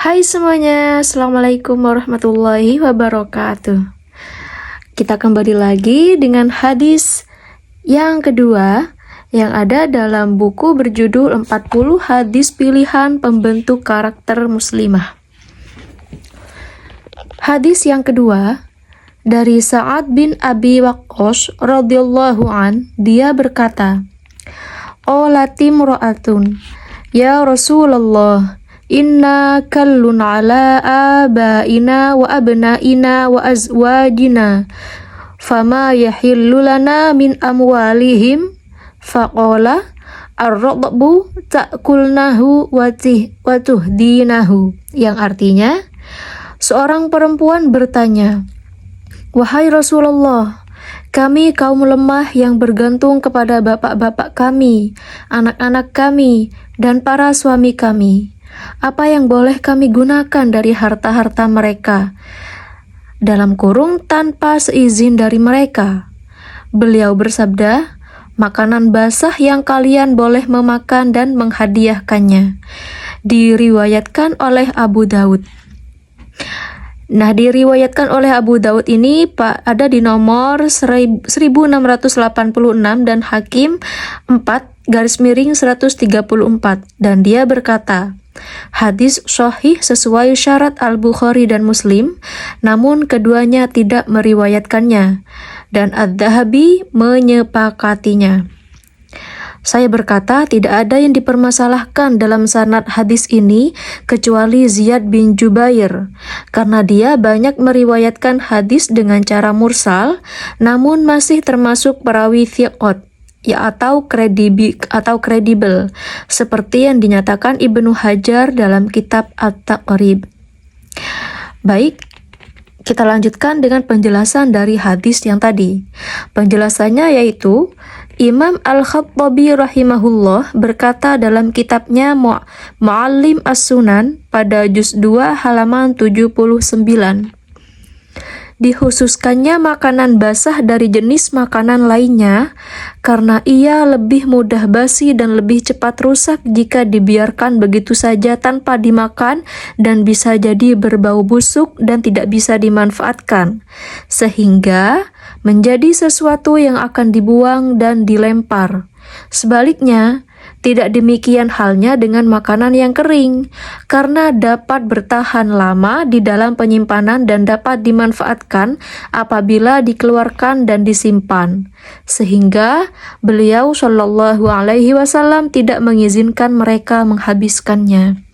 Hai semuanya, Assalamualaikum warahmatullahi wabarakatuh. Kita kembali lagi dengan hadis yang kedua yang ada dalam buku berjudul 40 hadis pilihan pembentuk karakter muslimah. Hadis yang kedua dari Sa'ad bin Abi Waqqas radhiyallahu an, dia berkata, "Qalatim ra'atun, ya Rasulullah, inna kallun ala abaina wa abnaina wa azwajina, fama yahillu lana min amwalihim." Faqala ar-radbu ta'kulnahu wa tuhdinahu, yang artinya, seorang perempuan bertanya, "Wahai Rasulullah, kami kaum lemah yang bergantung kepada bapak-bapak kami, anak-anak kami, dan para suami kami. Apa yang boleh kami gunakan dari harta-harta mereka? Dalam kurung tanpa seizin dari mereka." Beliau bersabda, "Makanan basah yang kalian boleh memakan dan menghadiahkannya." Diriwayatkan oleh Abu Daud. Nah, diriwayatkan oleh Abu Daud ini ada di nomor 1686 dan Hakim 4/134, dan dia berkata, hadis sahih sesuai syarat Al-Bukhari dan Muslim, namun keduanya tidak meriwayatkannya, dan Adz-Dzahabi menyepakatinya. Saya berkata, tidak ada yang dipermasalahkan dalam sanad hadis ini kecuali Ziyad bin Jubair, karena dia banyak meriwayatkan hadis dengan cara mursal, namun masih termasuk perawi thiqat, atau kredibel, seperti yang dinyatakan Ibnu Hajar dalam kitab At-Taqrib. Baik, kita lanjutkan dengan penjelasan dari hadis yang tadi. Penjelasannya yaitu, Imam Al-Khattabi rahimahullah berkata dalam kitabnya Mu'allim As-Sunan pada juz 2 halaman 79, dikhususkannya makanan basah dari jenis makanan lainnya karena ia lebih mudah basi dan lebih cepat rusak jika dibiarkan begitu saja tanpa dimakan, dan bisa jadi berbau busuk dan tidak bisa dimanfaatkan, sehingga menjadi sesuatu yang akan dibuang dan dilempar. Sebaliknya, tidak demikian halnya dengan makanan yang kering, karena dapat bertahan lama di dalam penyimpanan dan dapat dimanfaatkan apabila dikeluarkan dan disimpan. Sehingga beliau Shallallahu Alaihi Wasallam tidak mengizinkan mereka menghabiskannya.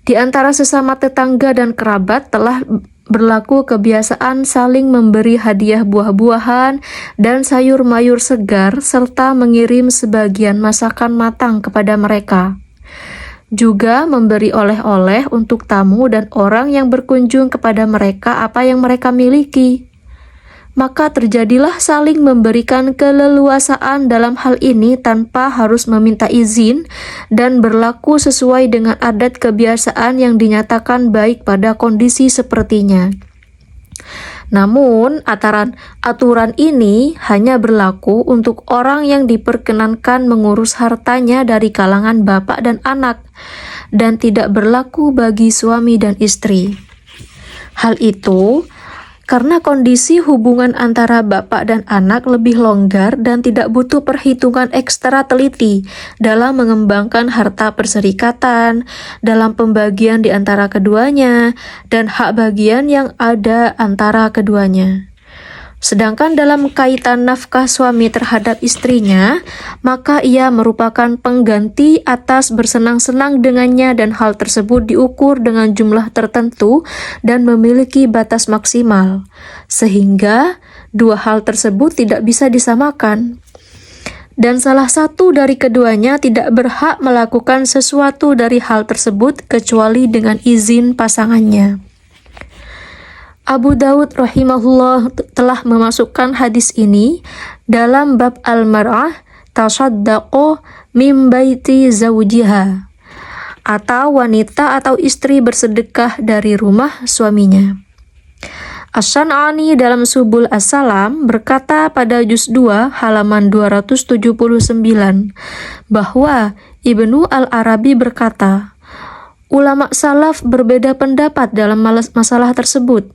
Di antara sesama tetangga dan kerabat telah berlaku kebiasaan saling memberi hadiah buah-buahan dan sayur-mayur segar serta mengirim sebagian masakan matang kepada mereka. Juga memberi oleh-oleh untuk tamu dan orang yang berkunjung kepada mereka apa yang mereka miliki. Maka terjadilah saling memberikan keleluasaan dalam hal ini tanpa harus meminta izin dan berlaku sesuai dengan adat kebiasaan yang dinyatakan baik pada kondisi sepertinya. Namun, aturan ini hanya berlaku untuk orang yang diperkenankan mengurus hartanya dari kalangan bapak dan anak, dan tidak berlaku bagi suami dan istri. Hal itu karena kondisi hubungan antara bapak dan anak lebih longgar dan tidak butuh perhitungan ekstra teliti dalam mengembangkan harta perserikatan, dalam pembagian di antara keduanya, dan hak bagian yang ada antara keduanya. Sedangkan dalam kaitan nafkah suami terhadap istrinya, maka ia merupakan pengganti atas bersenang-senang dengannya, dan hal tersebut diukur dengan jumlah tertentu dan memiliki batas maksimal, sehingga dua hal tersebut tidak bisa disamakan. Dan salah satu dari keduanya tidak berhak melakukan sesuatu dari hal tersebut kecuali dengan izin pasangannya. Abu Daud rahimahullah telah memasukkan hadis ini dalam bab al-mar'ah tasaddaqo min baiti zawjiha, atau wanita atau istri bersedekah dari rumah suaminya. Asy-Syan'ani dalam Subul As-Salam berkata pada juz 2 halaman 279 bahwa Ibnu Al-Arabi berkata, ulama salaf berbeda pendapat dalam masalah tersebut.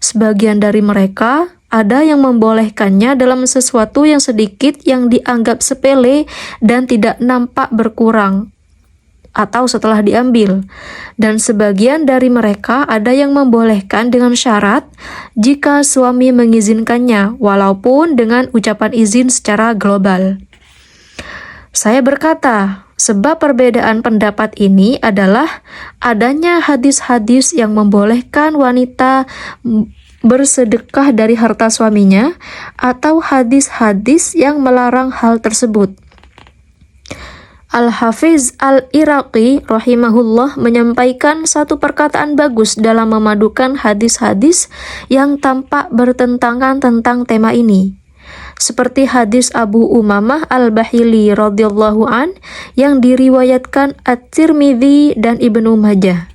Sebagian dari mereka ada yang membolehkannya dalam sesuatu yang sedikit yang dianggap sepele dan tidak nampak berkurang atau setelah diambil. Dan sebagian dari mereka ada yang membolehkan dengan syarat jika suami mengizinkannya, walaupun dengan ucapan izin secara global. Saya berkata, sebab perbedaan pendapat ini adalah adanya hadis-hadis yang membolehkan wanita bersedekah dari harta suaminya atau hadis-hadis yang melarang hal tersebut. Al-Hafiz Al-Iraqi rahimahullah menyampaikan satu perkataan bagus dalam memadukan hadis-hadis yang tampak bertentangan tentang tema ini. Seperti hadis Abu Umamah Al-Bahili radhiyallahu an yang diriwayatkan At-Tirmidzi dan Ibnu Majah.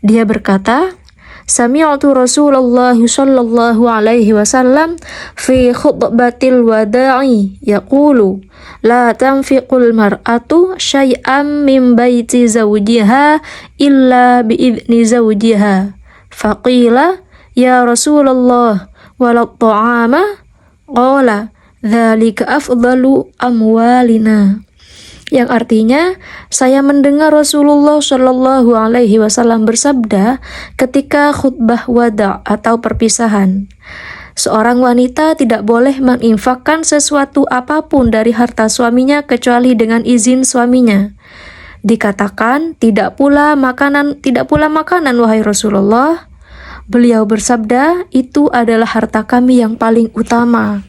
Dia berkata, Sami'tu Rasulullah sallallahu alaihi wasallam fi khutbatil wada'i yaqulu la tanfiqul mar'atu syai'an min baiti zawjiha illa bi'izni zawjiha. Faqila ya Rasulullah wala ta'ama qala dzalika afdalu amwalina. Yang artinya, saya mendengar Rasulullah Shallallahu Alaihi Wasallam bersabda ketika khutbah wada atau perpisahan, seorang wanita tidak boleh menginfakkan sesuatu apapun dari harta suaminya kecuali dengan izin suaminya. Dikatakan tidak pula makanan wahai Rasulullah. Beliau bersabda, itu adalah harta kami yang paling utama.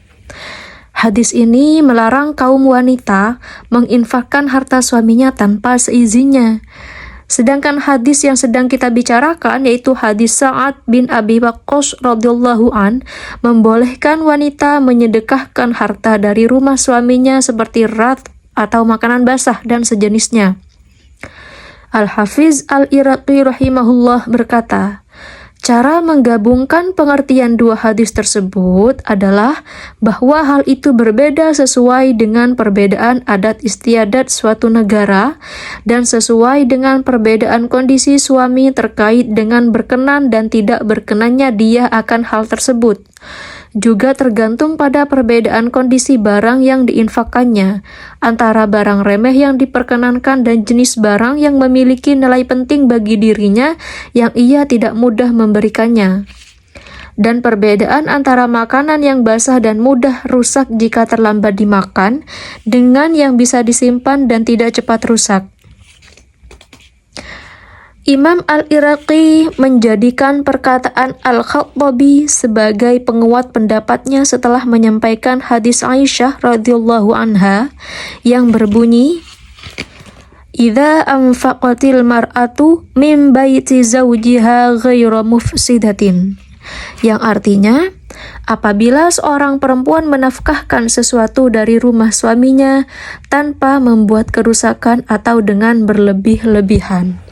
Hadis ini melarang kaum wanita menginfakkan harta suaminya tanpa seizinnya. Sedangkan hadis yang sedang kita bicarakan, yaitu hadis Sa'ad bin Abi Waqqas radhiyallahu an, membolehkan wanita menyedekahkan harta dari rumah suaminya seperti rath atau makanan basah dan sejenisnya. Al-Hafiz Al-Iraqi rahimahullah berkata, cara menggabungkan pengertian dua hadis tersebut adalah bahwa hal itu berbeda sesuai dengan perbedaan adat istiadat suatu negara dan sesuai dengan perbedaan kondisi suami terkait dengan berkenan dan tidak berkenannya dia akan hal tersebut. Juga tergantung pada perbedaan kondisi barang yang diinfakkannya, antara barang remeh yang diperkenankan dan jenis barang yang memiliki nilai penting bagi dirinya yang ia tidak mudah memberikannya. Dan perbedaan antara makanan yang basah dan mudah rusak jika terlambat dimakan, dengan yang bisa disimpan dan tidak cepat rusak. Imam Al-Iraqi menjadikan perkataan Al-Khattabi sebagai penguat pendapatnya setelah menyampaikan hadis Aisyah radhiyallahu anha yang berbunyi, "Idza anfaqatil mar'atu min baiti zawjiha ghairu mufsidatin." Yang artinya, apabila seorang perempuan menafkahkan sesuatu dari rumah suaminya tanpa membuat kerusakan atau dengan berlebih-lebihan.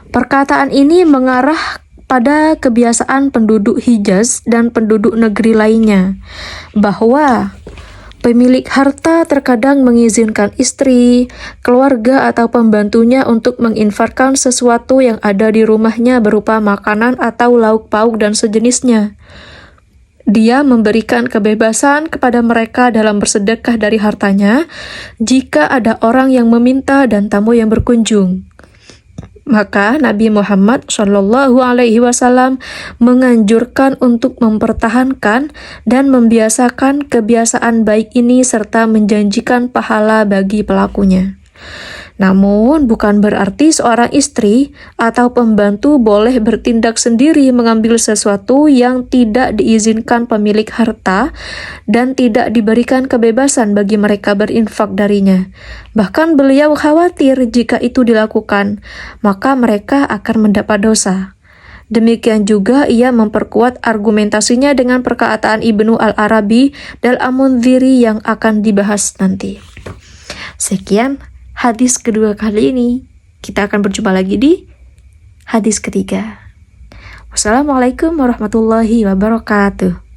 Perkataan ini mengarah pada kebiasaan penduduk Hijaz dan penduduk negeri lainnya, bahwa pemilik harta terkadang mengizinkan istri, keluarga, atau pembantunya untuk menginfakkan sesuatu yang ada di rumahnya berupa makanan atau lauk pauk dan sejenisnya. Dia memberikan kebebasan kepada mereka dalam bersedekah dari hartanya jika ada orang yang meminta dan tamu yang berkunjung. Maka Nabi Muhammad Shallallahu Alaihi Wasallam menganjurkan untuk mempertahankan dan membiasakan kebiasaan baik ini serta menjanjikan pahala bagi pelakunya. Namun bukan berarti seorang istri atau pembantu boleh bertindak sendiri mengambil sesuatu yang tidak diizinkan pemilik harta dan tidak diberikan kebebasan bagi mereka berinfak darinya. Bahkan beliau khawatir jika itu dilakukan, maka mereka akan mendapat dosa. Demikian juga ia memperkuat argumentasinya dengan perkataan Ibnu Al-Arabi dan Al-Mundhiri yang akan dibahas nanti. Sekian hadis kedua kali ini. Kita akan berjumpa lagi di hadis ketiga. Wassalamualaikum warahmatullahi wabarakatuh.